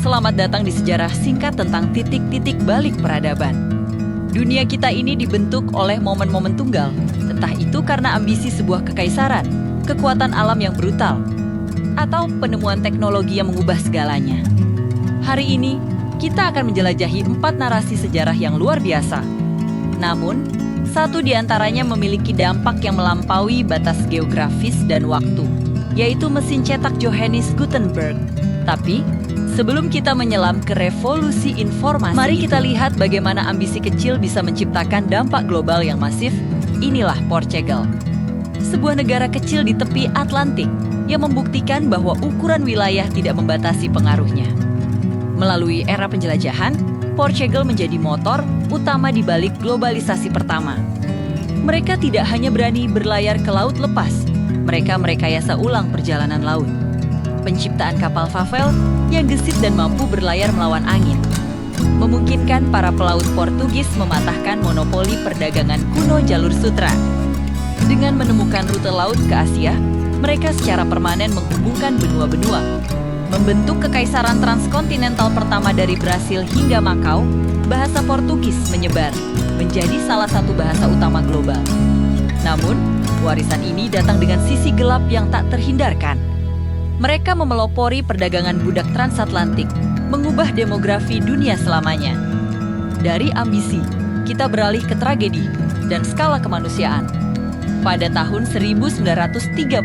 Selamat datang di sejarah singkat tentang titik-titik balik peradaban. Dunia kita ini dibentuk oleh momen-momen tunggal, entah itu karena ambisi sebuah kekaisaran, kekuatan alam yang brutal, atau penemuan teknologi yang mengubah segalanya. Hari ini, kita akan menjelajahi 4 narasi sejarah yang luar biasa. Namun, satu di antaranya memiliki dampak yang melampaui batas geografis dan waktu, yaitu mesin cetak Johannes Gutenberg. Tapi, sebelum kita menyelam ke revolusi informasi, mari kita lihat bagaimana ambisi kecil bisa menciptakan dampak global yang masif. Inilah Portugal, sebuah negara kecil di tepi Atlantik yang membuktikan bahwa ukuran wilayah tidak membatasi pengaruhnya. Melalui era penjelajahan, Portugal menjadi motor utama di balik globalisasi pertama. Mereka tidak hanya berani berlayar ke laut lepas, mereka merekayasa ulang perjalanan laut. Penciptaan kapal Fafel yang gesit dan mampu berlayar melawan angin memungkinkan para pelaut Portugis mematahkan monopoli perdagangan kuno jalur sutra. Dengan menemukan rute laut ke Asia, mereka secara permanen menghubungkan benua-benua, membentuk kekaisaran transkontinental pertama dari Brasil hingga Makau. Bahasa Portugis menyebar menjadi salah satu bahasa utama global. Namun, warisan ini datang dengan sisi gelap yang tak terhindarkan. Mereka memelopori perdagangan budak transatlantik, mengubah demografi dunia selamanya. Dari ambisi, kita beralih ke tragedi dan skala kemanusiaan. Pada tahun 1931,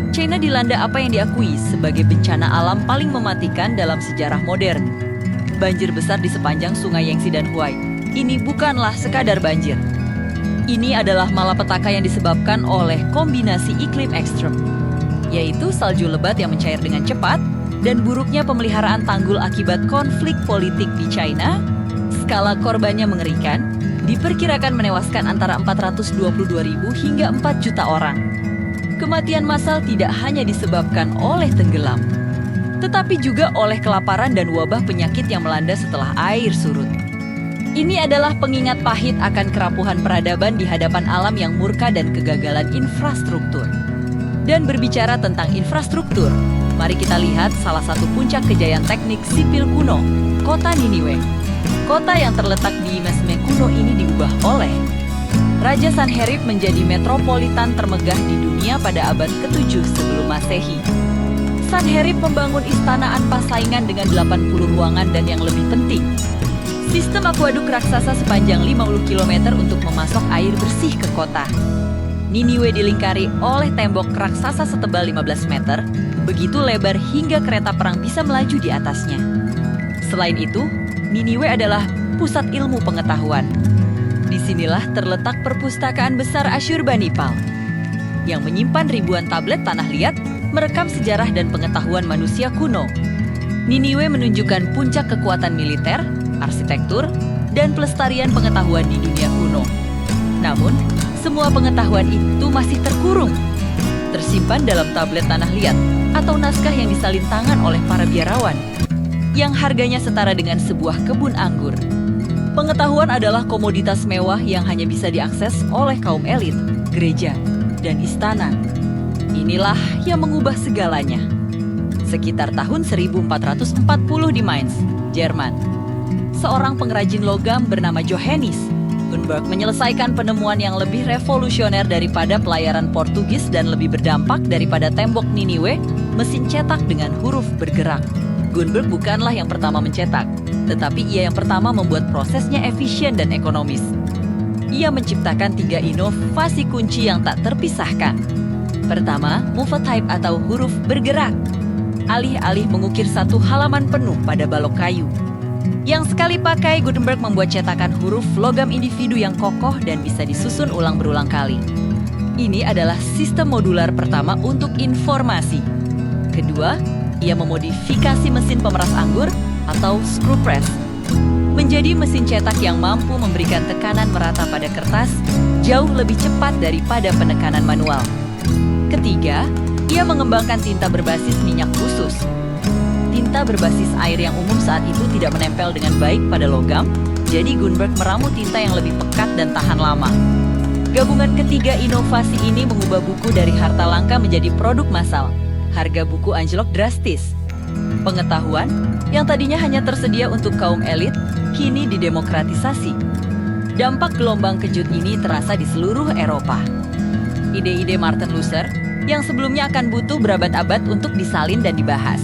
China dilanda apa yang diakui sebagai bencana alam paling mematikan dalam sejarah modern. Banjir besar di sepanjang sungai Yangtze dan Huai. Ini bukanlah sekadar banjir. Ini adalah malapetaka yang disebabkan oleh kombinasi iklim ekstrem, yaitu salju lebat yang mencair dengan cepat dan buruknya pemeliharaan tanggul akibat konflik politik di China. Skala korbannya mengerikan, diperkirakan menewaskan antara 422.000 hingga 4 juta orang. Kematian massal tidak hanya disebabkan oleh tenggelam, tetapi juga oleh kelaparan dan wabah penyakit yang melanda setelah air surut. Ini adalah pengingat pahit akan kerapuhan peradaban di hadapan alam yang murka dan kegagalan infrastruktur. Dan berbicara tentang infrastruktur, mari kita lihat salah satu puncak kejayaan teknik sipil kuno, kota Niniwe. Kota yang terletak di Mesme kuno ini diubah oleh Raja Sanherib menjadi metropolitan termegah di dunia pada abad ke-7 sebelum Masehi. Sanherib membangun istana Anpasaingan dengan 80 ruangan dan yang lebih penting, sistem akuaduk raksasa sepanjang 50 km untuk memasok air bersih ke kota. Niniwe dilingkari oleh tembok raksasa setebal 15 meter, begitu lebar hingga kereta perang bisa melaju di atasnya. Selain itu, Niniwe adalah pusat ilmu pengetahuan. Disinilah terletak perpustakaan besar Ashurbanipal, yang menyimpan ribuan tablet tanah liat, merekam sejarah dan pengetahuan manusia kuno. Niniwe menunjukkan puncak kekuatan militer, arsitektur, dan pelestarian pengetahuan di dunia kuno. Namun, semua pengetahuan itu masih terkurung, tersimpan dalam tablet tanah liat atau naskah yang disalin tangan oleh para biarawan, yang harganya setara dengan sebuah kebun anggur. Pengetahuan adalah komoditas mewah yang hanya bisa diakses oleh kaum elit, gereja, dan istana. Inilah yang mengubah segalanya. Sekitar tahun 1440 di Mainz, Jerman, seorang pengrajin logam bernama Johannes Gutenberg menyelesaikan penemuan yang lebih revolusioner daripada pelayaran Portugis dan lebih berdampak daripada tembok Niniwe, mesin cetak dengan huruf bergerak. Gutenberg bukanlah yang pertama mencetak, tetapi ia yang pertama membuat prosesnya efisien dan ekonomis. Ia menciptakan 3 inovasi kunci yang tak terpisahkan. Pertama, movetype atau huruf bergerak. Alih-alih mengukir satu halaman penuh pada balok kayu, yang sekali pakai, Gutenberg membuat cetakan huruf logam individu yang kokoh dan bisa disusun ulang berulang kali. Ini adalah sistem modular pertama untuk informasi. Kedua, ia memodifikasi mesin pemeras anggur atau screw press menjadi mesin cetak yang mampu memberikan tekanan merata pada kertas jauh lebih cepat daripada penekanan manual. Ketiga, ia mengembangkan tinta berbasis minyak khusus. Tinta berbasis air yang umum saat itu tidak menempel dengan baik pada logam, jadi Gutenberg meramu tinta yang lebih pekat dan tahan lama. Gabungan ketiga inovasi ini mengubah buku dari harta langka menjadi produk massal. Harga buku anjlok drastis. Pengetahuan yang tadinya hanya tersedia untuk kaum elit, kini didemokratisasi. Dampak gelombang kejut ini terasa di seluruh Eropa. Ide-ide Martin Luther yang sebelumnya akan butuh berabad-abad untuk disalin dan dibahas,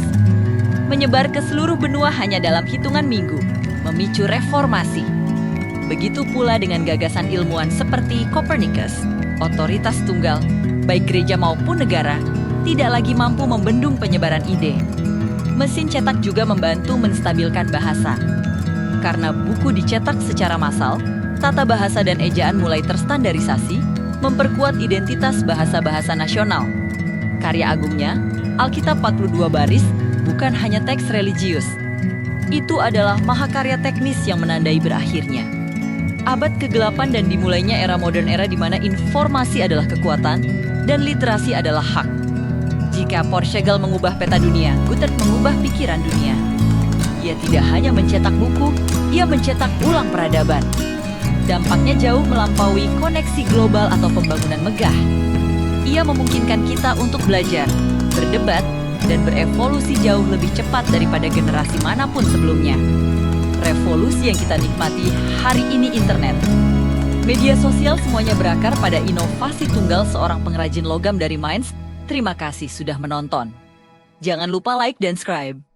menyebar ke seluruh benua hanya dalam hitungan minggu, memicu reformasi. Begitu pula dengan gagasan ilmuwan seperti Copernicus, otoritas tunggal, baik gereja maupun negara, tidak lagi mampu membendung penyebaran ide. Mesin cetak juga membantu menstabilkan bahasa. Karena buku dicetak secara massal, tata bahasa dan ejaan mulai terstandarisasi, memperkuat identitas bahasa-bahasa nasional. Karya agungnya, Alkitab 42 baris, bukan hanya teks religius. Itu adalah mahakarya teknis yang menandai berakhirnya abad ke-8 dan dimulainya era modern, era di mana informasi adalah kekuatan dan literasi adalah hak. Jika Portugal mengubah peta dunia, Gutenberg mengubah pikiran dunia. Ia tidak hanya mencetak buku, ia mencetak ulang peradaban. Dampaknya jauh melampaui koneksi global atau pembangunan megah. Ia memungkinkan kita untuk belajar, berdebat, dan berevolusi jauh lebih cepat daripada generasi manapun sebelumnya. Revolusi yang kita nikmati hari ini internet. Media sosial semuanya berakar pada inovasi tunggal seorang pengrajin logam dari Mainz. Terima kasih sudah menonton. Jangan lupa like dan subscribe.